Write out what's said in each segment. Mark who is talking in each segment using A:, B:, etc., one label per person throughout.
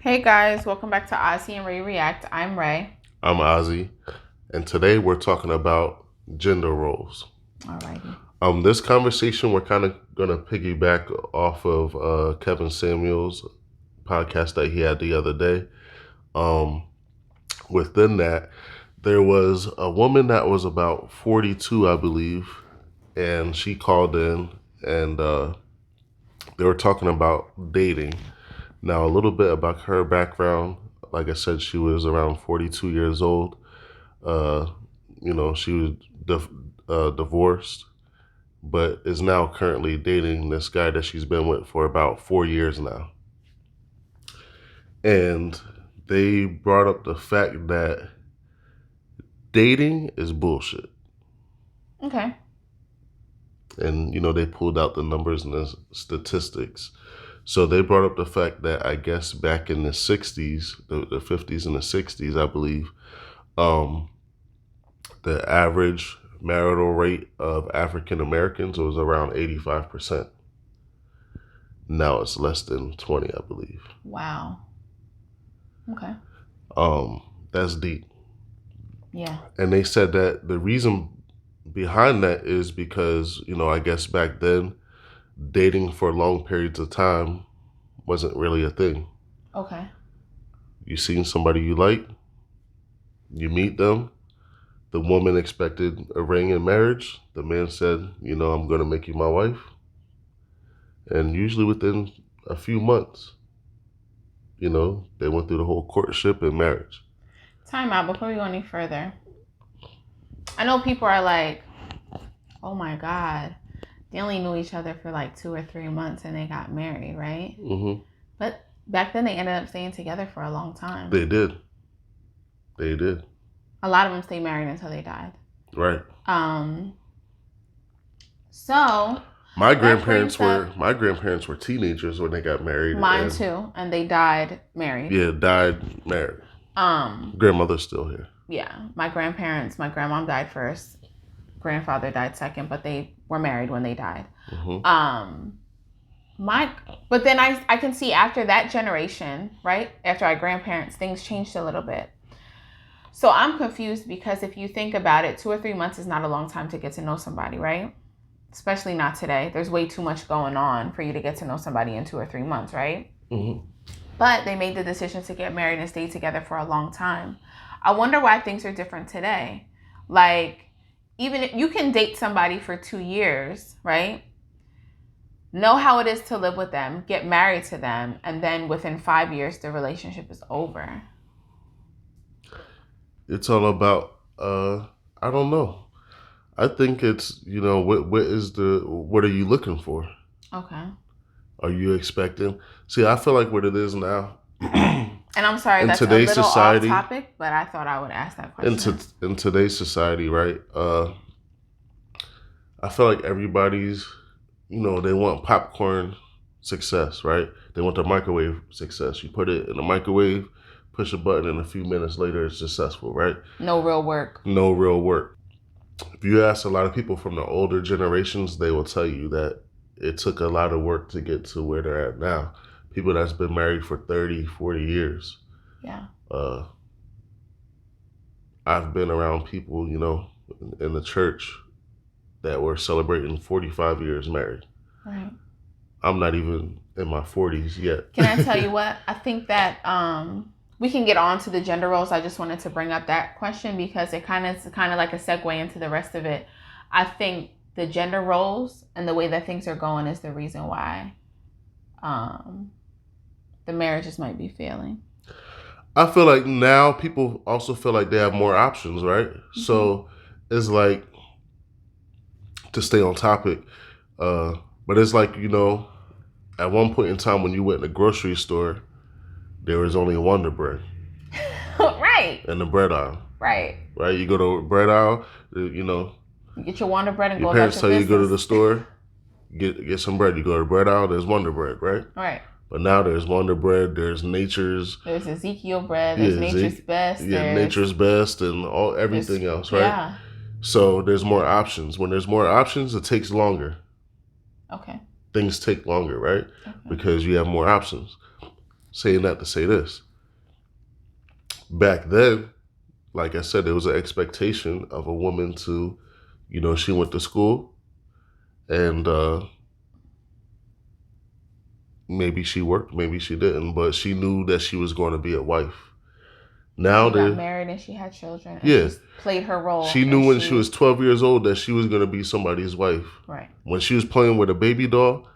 A: Hey guys, welcome back to ozzyandraereact. I'm Ray.
B: I'm Ozzy, and today we're talking about gender roles.
A: Alrighty.
B: This conversation we're kind of gonna piggyback off of Kevin Samuel's podcast that he had the other day. Um, Within that, there was a woman that was about 42, I believe, and she called in, and they were talking about dating. Now, a little bit about her background. Like I said, she was around 42 years old. Uh, she was divorced, but is now currently dating this guy that she's been with for about 4 years now. And they brought up the fact that dating is bullshit.
A: Okay.
B: And, they pulled out the numbers and the statistics. So they brought up the fact that I guess back in the 60s, the 50s and the 60s, I believe, the average marital rate of African Americans was around 85%. Now it's less than 20, I believe.
A: Wow. Okay.
B: That's deep.
A: Yeah.
B: And they said that the reason behind that is because, I guess back then, dating for long periods of time wasn't really a thing.
A: Okay.
B: You seen somebody you like, you meet them, the woman expected a ring in marriage. The man said, I'm going to make you my wife. And usually within a few months, they went through the whole courtship and marriage.
A: Time out before we go any further. I know people are like, oh my God, they only knew each other for like 2 or 3 months and they got married, right?
B: Mm-hmm.
A: But back then they ended up staying together for a long time.
B: They did. They did.
A: A lot of them stayed married until they died.
B: Right.
A: So
B: my grandparents were teenagers when they got married.
A: Mine too, and they died married.
B: Yeah, died married. Grandmother's still here.
A: Yeah, my grandmom died first. Grandfather died second, but they were married when they died.
B: Mm-hmm.
A: But then I can see after that generation, right? After our grandparents, things changed a little bit. So I'm confused because if you think about it, 2 or 3 months is not a long time to get to know somebody, right? Especially not today. There's way too much going on for you to get to know somebody in 2 or 3 months, right?
B: Mm-hmm.
A: But they made the decision to get married and stay together for a long time. I wonder why things are different today. Like, even if you can date somebody for 2 years, right? Know how it is to live with them, get married to them, and then within 5 years, the relationship is over.
B: It's all about, I don't know. I think it's, what are you looking for?
A: Okay.
B: Are you expecting? See, I feel like what it is now.
A: And I'm sorry, that's a little off topic, but I thought I would ask that question.
B: In today's society, right? I feel like everybody's, they want popcorn success, right? They want the microwave success. You put it in the microwave, push a button, and a few minutes later, it's successful, right?
A: No real work.
B: No real work. If you ask a lot of people from the older generations, they will tell you that it took a lot of work to get to where they're at now. People that's been married for 30, 40 years.
A: Yeah.
B: I've been around people, in the church that were celebrating 45 years married.
A: Right.
B: I'm not even in my 40s yet.
A: Can I tell you what? I think that we can get on to the gender roles. I just wanted to bring up that question because it's kind of like a segue into the rest of it. I think the gender roles and the way that things are going is the reason why the marriages might be failing.
B: I feel like now people also feel like they have more options, right? Mm-hmm. So it's like, to stay on topic, but it's like, at one point in time when you went in the grocery store, there was only Wonder Bread.
A: Right.
B: In the bread aisle.
A: Right.
B: Right? You go to the bread aisle,
A: You get your Wonder Bread and go
B: about your business. Your parents tell you to go to the store, get some bread. You go to the bread aisle, there's Wonder Bread, right?
A: Right.
B: But now there's Wonder Bread, there's Nature's.
A: There's Ezekiel Bread, there's Nature's Best.
B: Yeah, Nature's Best and everything else, right?
A: Yeah.
B: So there's more options. When there's more options, it takes longer.
A: Okay.
B: Things take longer, right? Okay. Because you have more options. saying that to say this. Back then, like I said, there was an expectation of a woman to, she went to school and maybe she worked, maybe she didn't, but she knew that she was going to be a wife. Now
A: she got married and she had children and
B: yeah,
A: she played her role.
B: She knew when she was 12 years old that she was going to be somebody's wife.
A: Right.
B: When she was playing with a baby doll,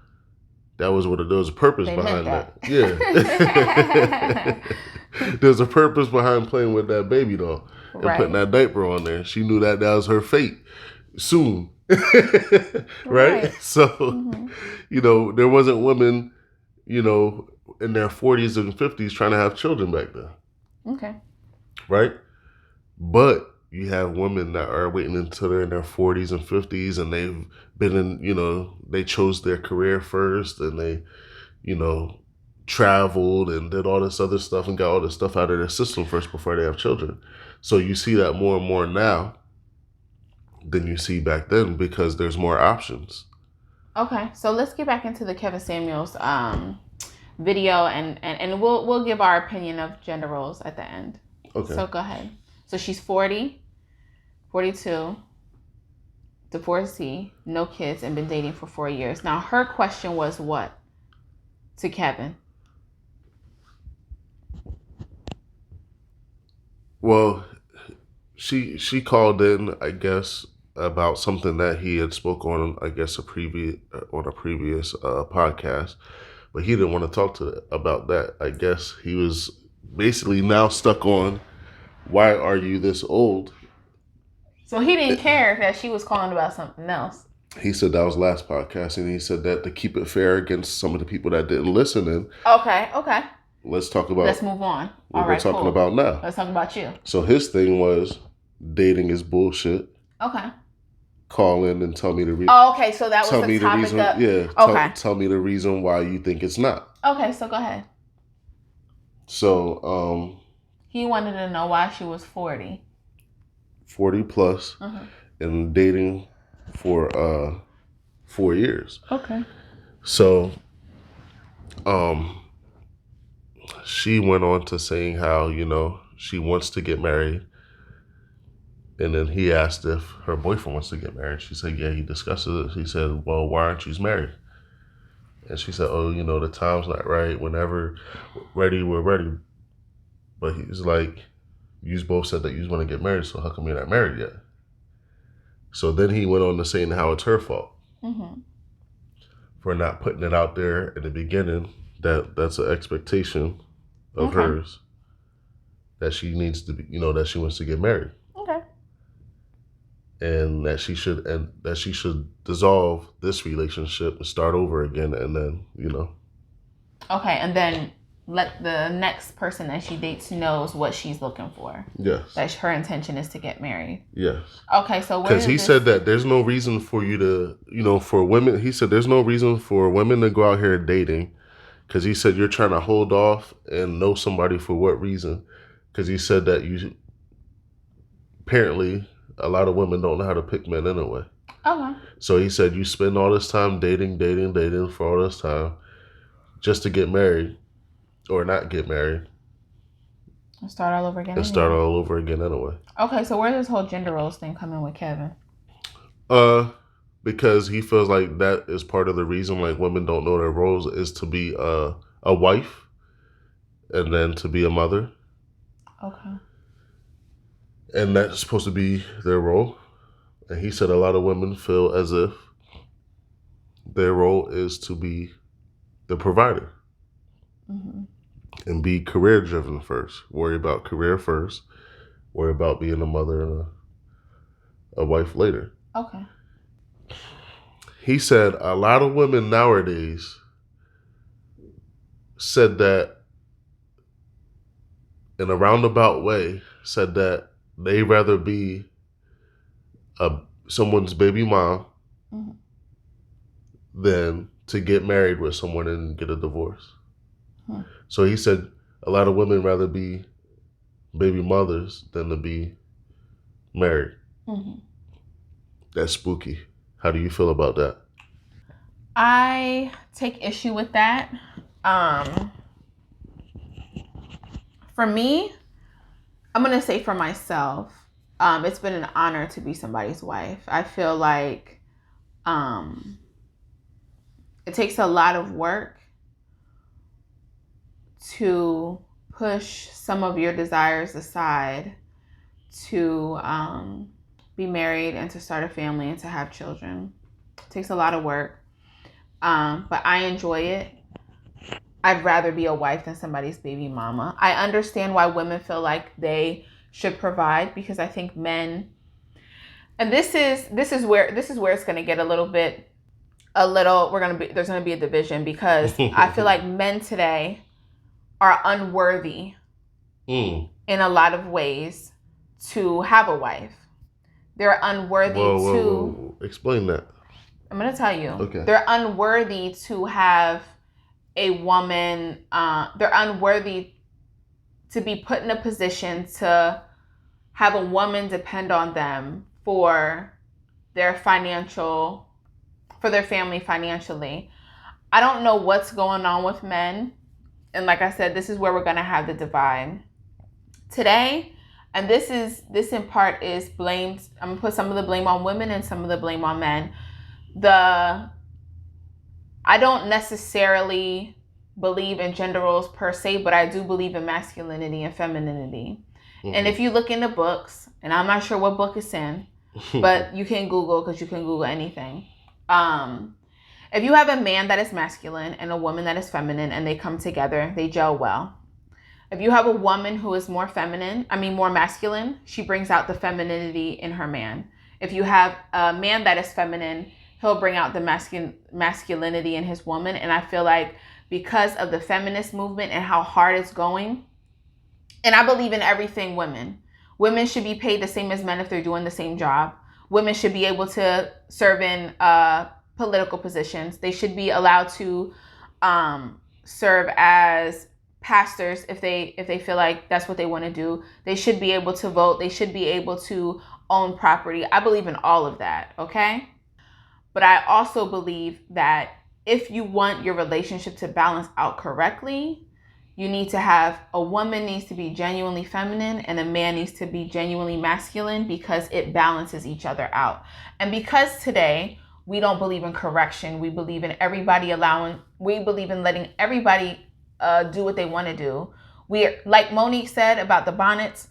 B: there was a purpose behind that. Yeah. There's a purpose behind playing with that baby doll and putting that diaper on there. She knew that was her fate soon. Right? So, there wasn't women, in their 40s and 50s trying to have children back then.
A: Okay.
B: Right? But you have women that are waiting until they're in their 40s and 50s and they've been in, they chose their career first and they, traveled and did all this other stuff and got all this stuff out of their system first before they have children. So you see that more and more now than you see back then because there's more options.
A: Okay, so let's get back into the Kevin Samuels video and we'll give our opinion of gender roles at the end. Okay. So go ahead. So she's 40, 42, divorcee, no kids, and been dating for 4 years. Now, her question was what to Kevin?
B: Well, she called in, I guess, about something that he had spoke on, I guess, on a previous podcast, but he didn't want to talk about that. I guess he was basically now stuck on, why are you this old?
A: So he didn't care that she was calling about something else.
B: He said that was last podcast, and he said that to keep it fair against some of the people that didn't listen in.
A: Okay.
B: Let's move
A: on.
B: What we're talking about now.
A: Let's talk about you.
B: So his thing was dating is bullshit.
A: Okay.
B: Call in and tell me the reason.
A: Oh, okay. So that was the topic
B: reason. Tell me the reason why you think it's not.
A: Okay, so go ahead.
B: So,
A: he wanted to know why she was 40.
B: 40 plus, and dating for 4 years.
A: Okay.
B: So, she went on to saying how, she wants to get married. And then he asked if her boyfriend wants to get married. She said, yeah, he discusses it. He said, well, why aren't you married? And she said, oh, the time's not right. Whenever ready, we're ready. But he's like, you both said that you want to get married, so how come you're not married yet? So then he went on to saying how it's her fault for not putting it out there in the beginning. That's an expectation of hers that she needs to be, that she wants to get married.
A: Okay.
B: And that she should dissolve this relationship and start over again, and then
A: Okay, and then let the next person that she dates knows what she's looking for.
B: Yes.
A: That her intention is to get married.
B: Yes.
A: Okay, so
B: because he said that there's no reason for you to, for women. He said there's no reason for women to go out here dating, because he said you're trying to hold off and know somebody for what reason? Because he said that apparently a lot of women don't know how to pick men anyway.
A: Okay.
B: So he said you spend all this time dating for all this time just to get married or not get married.
A: And start all over again anyway. Okay, so where does this whole gender roles thing come in with Kevin?
B: Because he feels like that is part of the reason like women don't know their roles is to be a wife and then to be a mother.
A: Okay.
B: And that's supposed to be their role. And he said a lot of women feel as if their role is to be the provider and be career driven first. Worry about career first. Worry about being a mother and a wife later.
A: Okay.
B: He said a lot of women nowadays said that in a roundabout way, said that they rather be someone's baby mom than to get married with someone and get a divorce. So he said a lot of women rather be baby mothers than to be married. That's spooky. How do you feel about that?
A: I take issue with that. For me, I'm going to say for myself, it's been an honor to be somebody's wife. I feel like it takes a lot of work to push some of your desires aside to be married and to start a family and to have children. It takes a lot of work, but I enjoy it. I'd rather be a wife than somebody's baby mama. I understand why women feel like they should provide, because I think men, and this is where it's going to get there's going to be a division, because I feel like men today are unworthy in a lot of ways to have a wife. They're unworthy
B: Whoa. Explain that.
A: I'm going to tell you.
B: Okay.
A: They're unworthy to have a woman. They're unworthy to be put in a position to have a woman depend on them for their family financially. I don't know what's going on with men. And like I said, this is where we're going to have the divide today. And this in part is blamed. I'm going to put some of the blame on women and some of the blame on men. I don't necessarily believe in gender roles per se, but I do believe in masculinity and femininity. Mm-hmm. And if you look in the books, and I'm not sure what book it's in, but you can Google, because you can Google anything. If you have a man that is masculine and a woman that is feminine and they come together, they gel well. If you have a woman who is more masculine, she brings out the femininity in her man. If you have a man that is feminine, he'll bring out the masculinity in his woman. And I feel like because of the feminist movement and how hard it's going, and I believe in everything women should be paid the same as men if they're doing the same job. Women should be able to serve in political positions. They should be allowed to serve as pastors if they feel like that's what they want to do. They should be able to vote. They should be able to own property. I believe in all of that, okay? But I also believe that if you want your relationship to balance out correctly, you need to have a woman needs to be genuinely feminine and a man needs to be genuinely masculine, because it balances each other out. And because today we don't believe in correction, we believe in letting everybody do what they want to do. Like Monique said about the bonnets,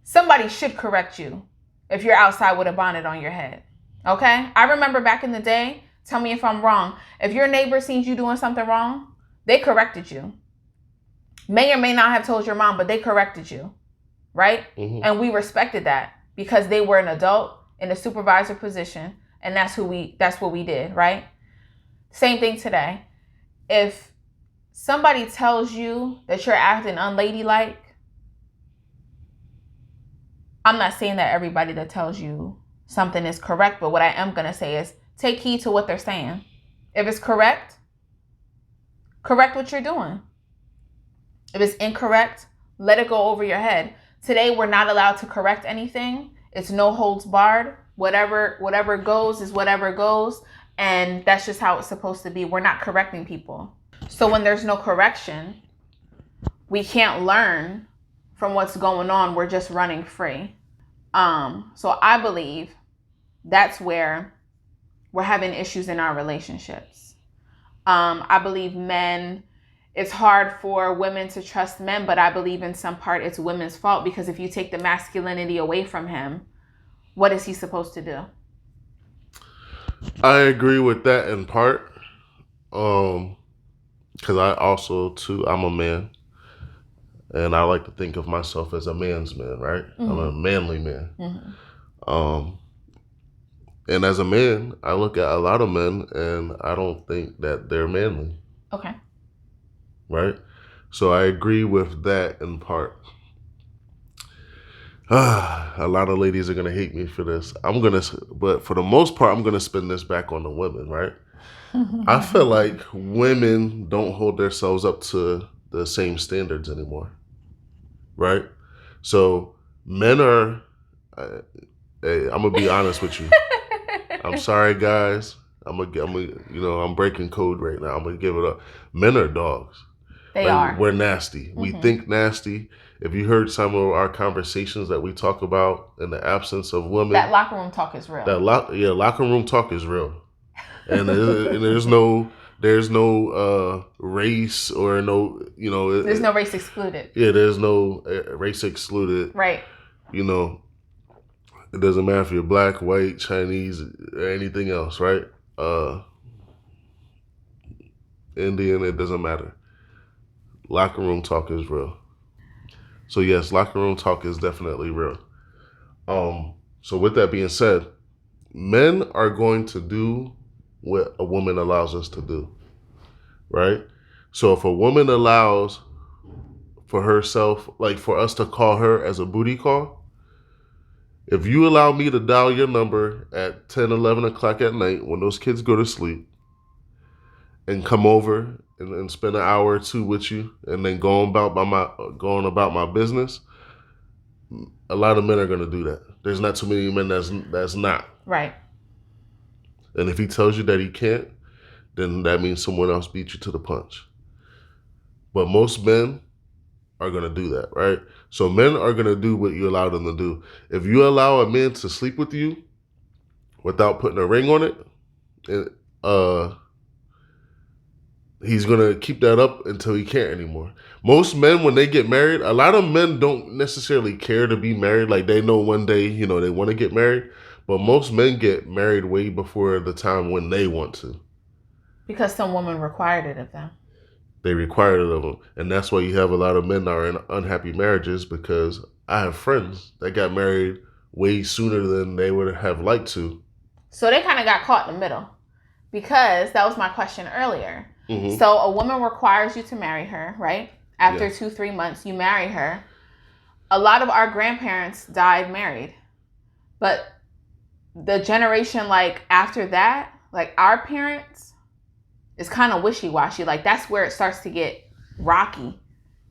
A: somebody should correct you if you're outside with a bonnet on your head. Okay? I remember back in the day, tell me if I'm wrong, if your neighbor sees you doing something wrong, they corrected you. May or may not have told your mom, but they corrected you, right? Mm-hmm. And we respected that because they were an adult in a supervisor position, and that's what we did, right? Same thing today. If somebody tells you that you're acting unladylike, I'm not saying that everybody that tells you something is correct, but what I am going to say is take heed to what they're saying. If it's correct what you're doing. If it's incorrect, let it go over your head. Today, we're not allowed to correct anything. It's no holds barred. Whatever goes is whatever goes. And that's just how it's supposed to be. We're not correcting people. So when there's no correction, we can't learn from what's going on. We're just running free. So I believe that's where we're having issues in our relationships. I believe it's hard for women to trust men, but I believe in some part it's women's fault, because if you take the masculinity away from him, what is he supposed to do?
B: I agree with that in part. Because I also, too, I'm a man. And I like to think of myself as a man's man, right? Mm-hmm. I'm a manly man. Mm-hmm. And as a man, I look at a lot of men and I don't think that they're manly.
A: Okay.
B: Right? So I agree with that in part. A lot of ladies are going to hate me for this. But for the most part, I'm going to spin this back on the women, right? I feel like women don't hold themselves up to the same standards anymore, right? So men are, hey, I'm going to be honest with you. I'm sorry, guys. I'm breaking code right now. I'm going to give it up. Men are dogs.
A: They are.
B: We're nasty. We think nasty. If you heard some of our conversations that we talk about in the absence of women,
A: that locker room talk is real.
B: Locker room talk is real, and there's no race or no,
A: there's no race excluded.
B: Yeah, there's no race excluded.
A: Right.
B: It doesn't matter if you're black, white, Chinese, or anything else, right? Indian, it doesn't matter. Locker room talk is real. So yes, locker room talk is definitely real. So with that being said, men are going to do what a woman allows us to do, right? So if a woman allows for herself, like for us to call her as a booty call, if you allow me to dial your number at 10, 11 o'clock at night when those kids go to sleep and come over and spend an hour or two with you and then going about my business, a lot of men are going to do that. There's not too many men that's not.
A: Right.
B: And if he tells you that he can't, then that means someone else beat you to the punch. But most men are going to do that, right? So men are going to do what you allow them to do. If you allow a man to sleep with you without putting a ring on it, he's going to keep that up until he can't anymore. Most men, when they get married, a lot of men don't necessarily care to be married. Like they know one day, they want to get married. But most men get married way before the time when they want to.
A: Because some woman required it of them.
B: They required it of them. And that's why you have a lot of men that are in unhappy marriages, because I have friends that got married way sooner than they would have liked to.
A: So they kind of got caught in the middle, because that was my question earlier. Mm-hmm. So a woman requires you to marry her, right? After 2-3 months, you marry her. A lot of our grandparents died married. But the generation after that, our parents, is kind of wishy-washy. That's where it starts to get rocky.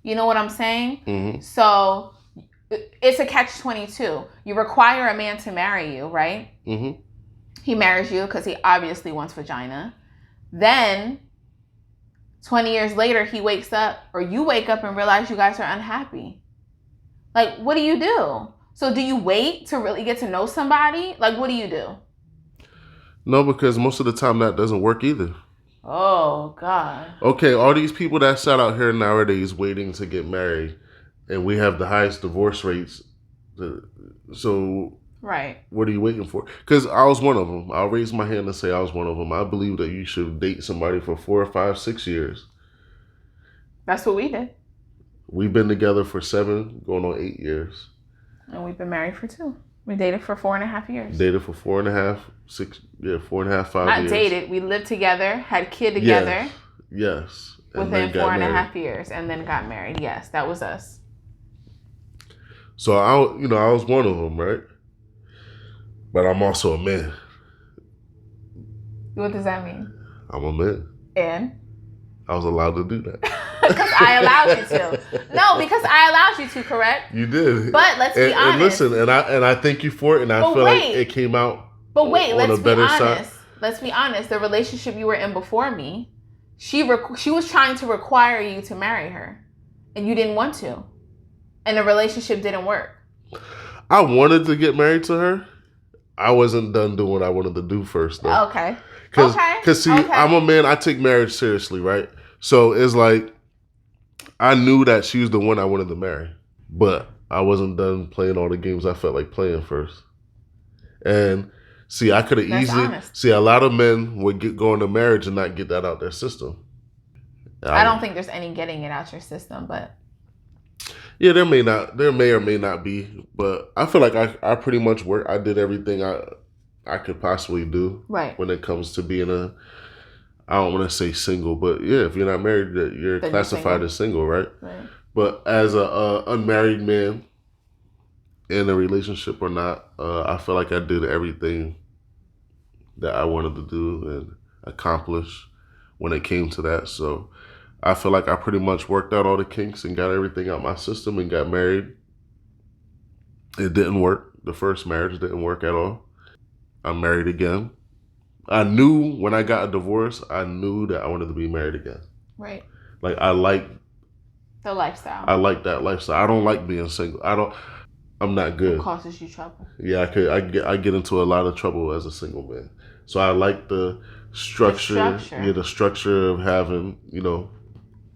A: You know what I'm saying? Mm-hmm. So it's a catch-22. You require a man to marry you, right? Mm-hmm. He marries you because he obviously wants vagina. Then 20 years later, he wakes up, or you wake up and realize you guys are unhappy. What do you do? So do you wait to really get to know somebody? What do you do?
B: No, because most of the time that doesn't work either.
A: Oh, God.
B: Okay, all these people that sat out here nowadays waiting to get married, and we have the highest divorce rates. So,
A: right.
B: What are you waiting for? Because I was one of them. I'll raise my hand and say I was one of them. I believe that you should date somebody for 4, 5, 6 years.
A: That's what we did.
B: We've been together for 7, going on 8 years.
A: And we've been married for 2. We dated for 4.5 years.
B: Dated for 4.5, 6, 4.5, 5
A: Not
B: years.
A: Not dated. We lived together, had a kid together.
B: Yes.
A: Within 4.5 years, and then got married. Yes, that was us.
B: So I was one of them, right? But I'm also a man.
A: What does that mean?
B: I'm a man.
A: And?
B: I was allowed to do that.
A: Because I allowed you to. No, because I allowed you to, correct?
B: You did.
A: But let's be honest.
B: And listen, and I thank you for it, and I feel like it came out on a better side.
A: Let's be honest. The relationship you were in before me, she was trying to require you to marry her, and you didn't want to, and the relationship didn't work.
B: I wanted to get married to her. I wasn't done doing what I wanted to do first, though.
A: Okay.
B: Because see, I'm a man. I take marriage seriously, right? So it's I knew that she was the one I wanted to marry, but I wasn't done playing all the games I felt like playing first. And see, I could have easily see a lot of men would go into marriage and not get that out their system.
A: I don't think there's any getting it out your system, but
B: yeah, there may or may not be, but I feel like I pretty much I did everything I could possibly do when it comes to being I don't want to say single, but yeah, if you're not married, you're classified as single, right? But as a unmarried man in a relationship or not, I feel like I did everything that I wanted to do and accomplish when it came to that. So I feel like I pretty much worked out all the kinks and got everything out my system and got married. It didn't work. The first marriage didn't work at all. I'm married again. I knew when I got a divorce, I knew that I wanted to be married again.
A: Right.
B: I like
A: The lifestyle.
B: I like that lifestyle. I don't like being single. I'm not good.
A: It causes you trouble.
B: Yeah, I get into a lot of trouble as a single man. So I like the structure. Yeah, the structure of having,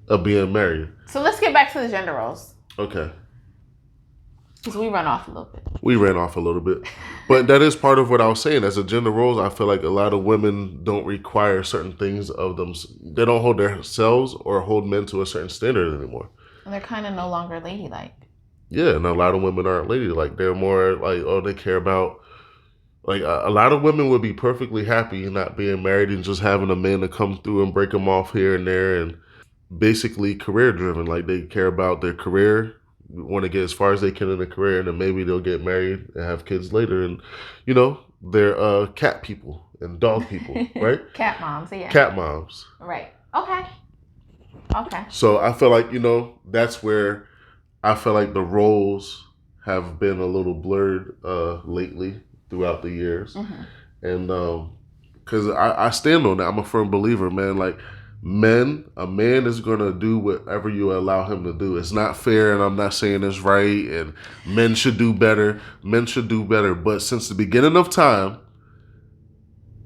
B: of being married.
A: So let's get back to the gender roles.
B: Okay.
A: Because we ran off a little bit.
B: We ran off a little bit. But that is part of what I was saying. As a gender roles, I feel like a lot of women don't require certain things of them. They don't hold themselves or hold men to a certain standard anymore.
A: And they're kind of no longer ladylike.
B: Yeah, and a lot of women aren't ladylike. They're more like, they care about, like, a lot of women would be perfectly happy not being married and just having a man to come through and break them off here and there, and basically career driven. Like, they care about their career, want to get as far as they can in their career, and then maybe they'll get married and have kids later. And, they're cat people and dog people, right?
A: Cat moms, yeah.
B: Cat moms.
A: Right. Okay.
B: So I feel like, that's where I feel like the roles have been a little blurred lately throughout the years.
A: Mm-hmm.
B: And because I stand on that. I'm a firm believer, man. Like, a man is going to do whatever you allow him to do. It's not fair, and I'm not saying it's right, and men should do better. Men should do better. But since the beginning of time,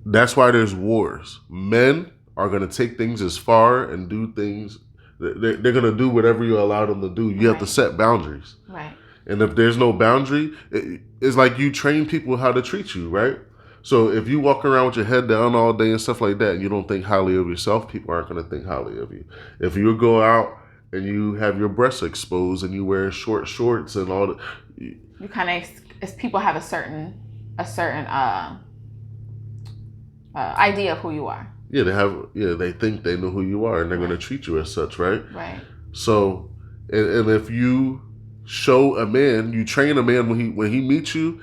B: that's why there's wars. Men are going to take things as far and do things. They're going to do whatever you allow them to do. You have to set boundaries.
A: Right.
B: And if there's no boundary, it's like you train people how to treat you, right? So if you walk around with your head down all day and stuff like that, and you don't think highly of yourself, people aren't going to think highly of you. If you go out and you have your breasts exposed and you wear short shorts and all that,
A: you kind of, as people have a certain idea of who you are.
B: Yeah, they think they know who you are, and they're going to treat you as such, right?
A: Right.
B: So, and if you show a man, you train a man when he meets you.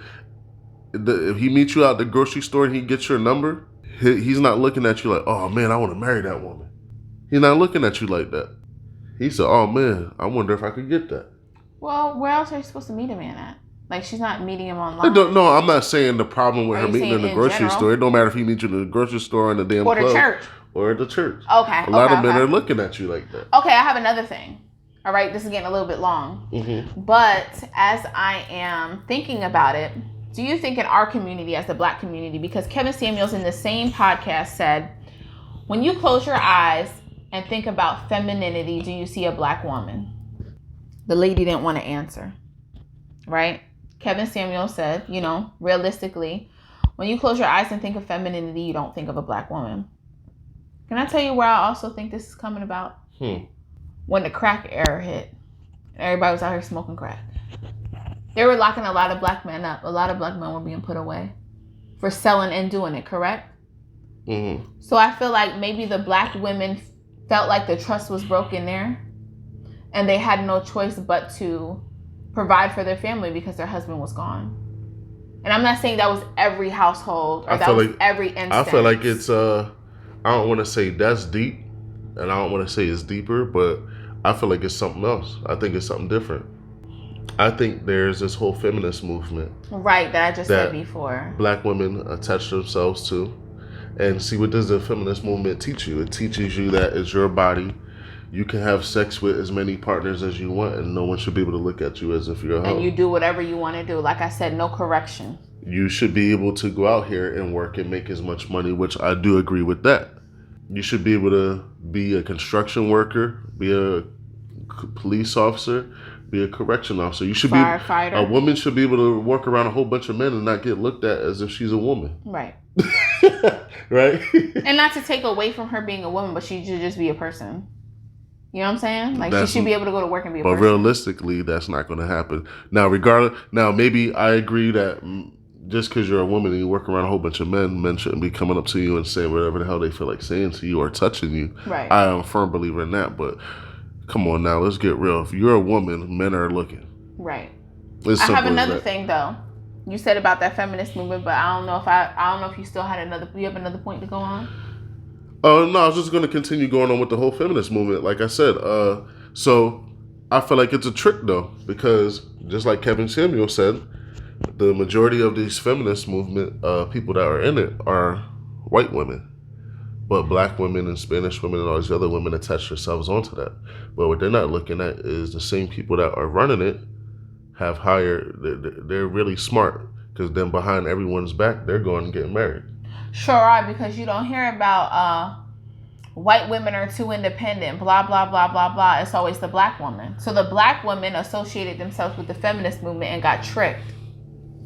B: If he meets you out the grocery store and he gets your number, he's not looking at you like, oh man, I want to marry that woman. He's not looking at you like that. He said, oh man, I wonder if I could get that.
A: Well, where else are you supposed to meet a man at? Like, she's not meeting him online.
B: No, I'm not saying the problem with her meeting in the grocery store. It don't matter if he meets you in the grocery store or in the damn club.
A: Or the church.
B: Or at the church.
A: Okay.
B: A lot of men are looking at you like that.
A: Okay, I have another thing. All right, this is getting a little bit long.
B: Mm-hmm.
A: But as I am thinking about it, do you think in our community, as the Black community, because Kevin Samuels in the same podcast said, when you close your eyes and think about femininity, do you see a Black woman? The lady didn't want to answer, right? Kevin Samuels said, realistically, when you close your eyes and think of femininity, you don't think of a Black woman. Can I tell you where I also think this is coming about? When the crack era hit, everybody was out here smoking crack. They were locking a lot of Black men up. A lot of Black men were being put away for selling and doing it, correct?
B: Mm-hmm.
A: So I feel like maybe the Black women felt like the trust was broken there, and they had no choice but to provide for their family because their husband was gone. And I'm not saying that was every household or that was every instance.
B: I feel like it's I don't want to say that's deep, and I don't want to say it's deeper, but I feel like it's something else. I think it's something different. I think there's this whole feminist movement.
A: Right, that I just said before. Black
B: women attach themselves to. And see, what does the feminist movement teach you? It teaches you that it's your body. You can have sex with as many partners as you want, and no one should be able to look at you as if you're a hoe.
A: And you do whatever you want to do. Like I said, no correction.
B: You should be able to go out here and work and make as much money, which I do agree with that. You should be able to be a construction worker, be a police officer, be a correction officer. You should
A: Firefighter.
B: A woman should be able to work around a whole bunch of men and not get looked at as if she's a woman.
A: Right.
B: Right?
A: And not to take away from her being a woman, but she should just be a person. You know what I'm saying? Like, she should be able to go to work and be a person.
B: But realistically, that's not going to happen. Now, maybe I agree that just because you're a woman and you work around a whole bunch of men shouldn't be coming up to you and saying whatever the hell they feel like saying to you or touching you.
A: Right.
B: I am a firm believer in that, but come on now, let's get real. If you're a woman, men are looking.
A: Right. I have another thing though. You said about that feminist movement, but I don't know if you still had you have another point to go on?
B: No, I was just going to continue going on with the whole feminist movement. Like I said, so I feel like it's a trick though, because just like Kevin Samuel said, the majority of these feminist movement people that are in it are white women. But black women and Spanish women and all these other women attach themselves onto that. But what they're not looking at is the same people that are running it have higher, they're really smart, because then behind everyone's back, they're going and getting married.
A: Sure are, because you don't hear about white women are too independent, blah, blah, blah, blah, blah. It's always the black woman. So the black women associated themselves with the feminist movement and got tricked.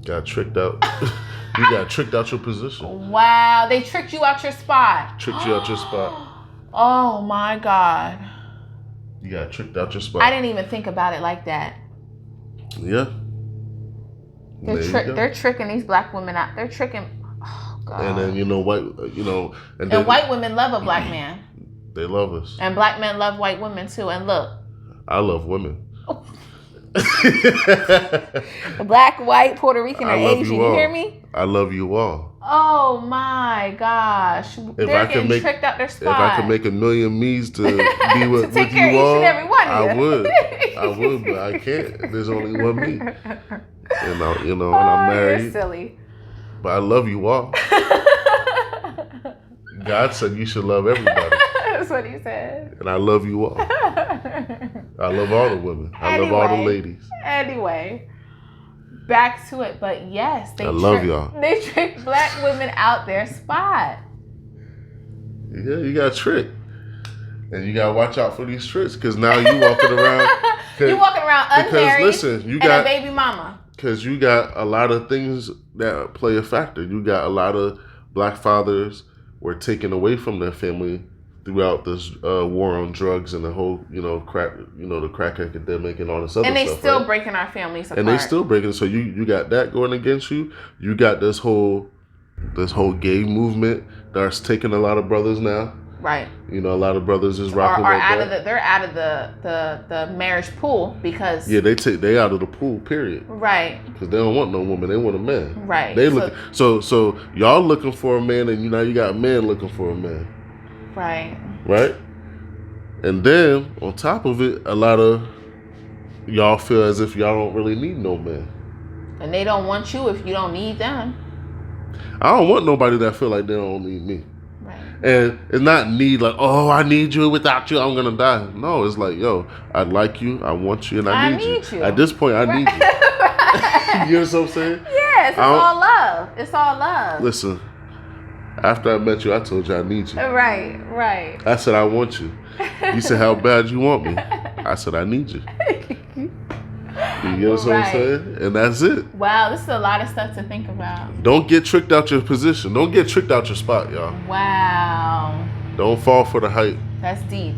B: Got tricked out. You got tricked out your position.
A: Wow, they tricked you out your spot.
B: Tricked you out your spot.
A: Oh my God.
B: You got tricked out your spot.
A: I didn't even think about it like that.
B: Yeah.
A: They're tricking these black women out. They're tricking. Oh God.
B: And then
A: and white women love a black man.
B: They love us.
A: And black men love white women too. And look,
B: I love women.
A: Black, white, Puerto Rican, or Asian. You hear me?
B: I love you all.
A: Oh my gosh. They're getting tricked out their spot.
B: If I could make a million me's to be with,
A: to take
B: with
A: care
B: you
A: of
B: all,
A: each and every one of you.
B: I would, but I can't. There's only one me. And I'm married.
A: You're silly.
B: But I love you all. God said you should love everybody.
A: That's what he said.
B: And I love you all. I love all the women. I love all the ladies.
A: Anyway, back to it. But yes,
B: I love y'all.
A: They trick black women out their spot.
B: Yeah, you got tricked. And you got to watch out for these tricks, because now you walking around.
A: You walking around unmarried and a baby mama.
B: Because you got a lot of things that play a factor. You got a lot of black fathers were taken away from their family throughout this war on drugs and the whole, crack, the crack epidemic and all this other stuff.
A: And they still breaking our families apart.
B: And they still breaking. So you got that going against you. You got this whole gay movement that's taking a lot of brothers now.
A: Right.
B: A lot of brothers is rocking with that.
A: They're out of the marriage pool because
B: they out of the pool, period.
A: Right.
B: Because they don't want no woman, they want a man.
A: Right.
B: They so y'all looking for a man, and you got a man looking for a man.
A: Right.
B: Right? And then on top of it, a lot of y'all feel as if y'all don't really need no man.
A: And they don't want you if you don't need them.
B: I don't want nobody that feel like they don't need me.
A: Right.
B: And it's not need like, oh, I need you. Without you, I'm gonna die. No, it's like, yo, I like you, I want you, and I need you. At this point, I need you. You know what I'm saying?
A: Yes, it's all love. It's all love.
B: Listen, after I met you, I told you I need you.
A: Right.
B: I said I want you. You said how bad you want me. I said I need you. You know what I'm saying? And that's it.
A: Wow, this is a lot of stuff to think about.
B: Don't get tricked out your position. Don't get tricked out your spot, y'all.
A: Wow.
B: Don't fall for the hype.
A: That's deep.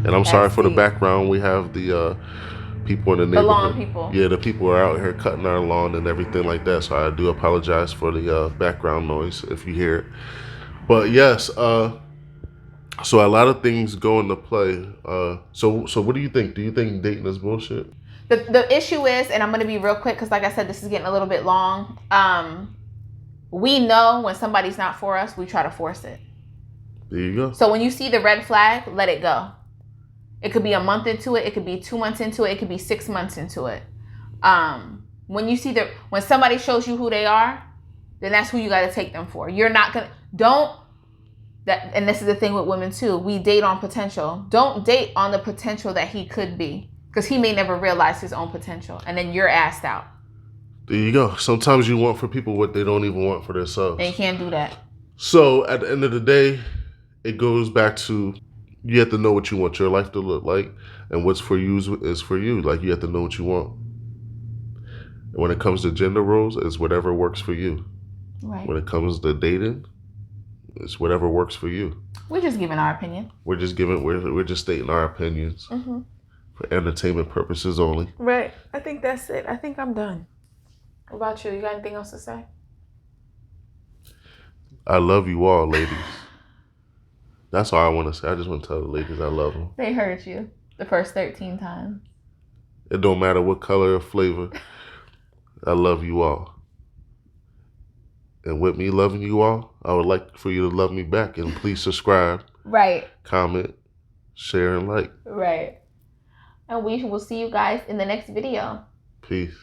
B: And I'm sorry for the background. We have the people in the neighborhood.
A: The lawn people.
B: Yeah, the people are out here cutting our lawn and everything like that. So I do apologize for the background noise if you hear it. But yes, so a lot of things go into play. So what do you think? Do you think dating is bullshit?
A: The issue is, and I'm going to be real quick because like I said, this is getting a little bit long. We know when somebody's not for us, we try to force it.
B: There you go.
A: So when you see the red flag, let it go. It could be a month into it. It could be 2 months into it. It could be 6 months into it. When you see when somebody shows you who they are, then that's who you got to take them for. You're not going to, and this is the thing with women too. We date on potential. Don't date on the potential that he could be. Because he may never realize his own potential. And then you're asked out.
B: There you go. Sometimes you want for people what they don't even want for themselves.
A: And you can't do that.
B: So at the end of the day, it goes back to you have to know what you want your life to look like. And what's for you is for you. Like you have to know what you want. And when it comes to gender roles, it's whatever works for you.
A: Right.
B: When it comes to dating, it's whatever works for you.
A: We're just giving our opinion.
B: We're just stating our opinions. Mm-hmm. For entertainment purposes only.
A: Right. I think that's it. I think I'm done. What about you? You got anything else to say?
B: I love you all, ladies. That's all I want to say. I just want to tell the ladies I love them.
A: They heard you the first 13 times.
B: It don't matter what color or flavor. I love you all. And with me loving you all, I would like for you to love me back. And please subscribe.
A: Right.
B: Comment, share, and like.
A: Right. And we will see you guys in the next video.
B: Peace.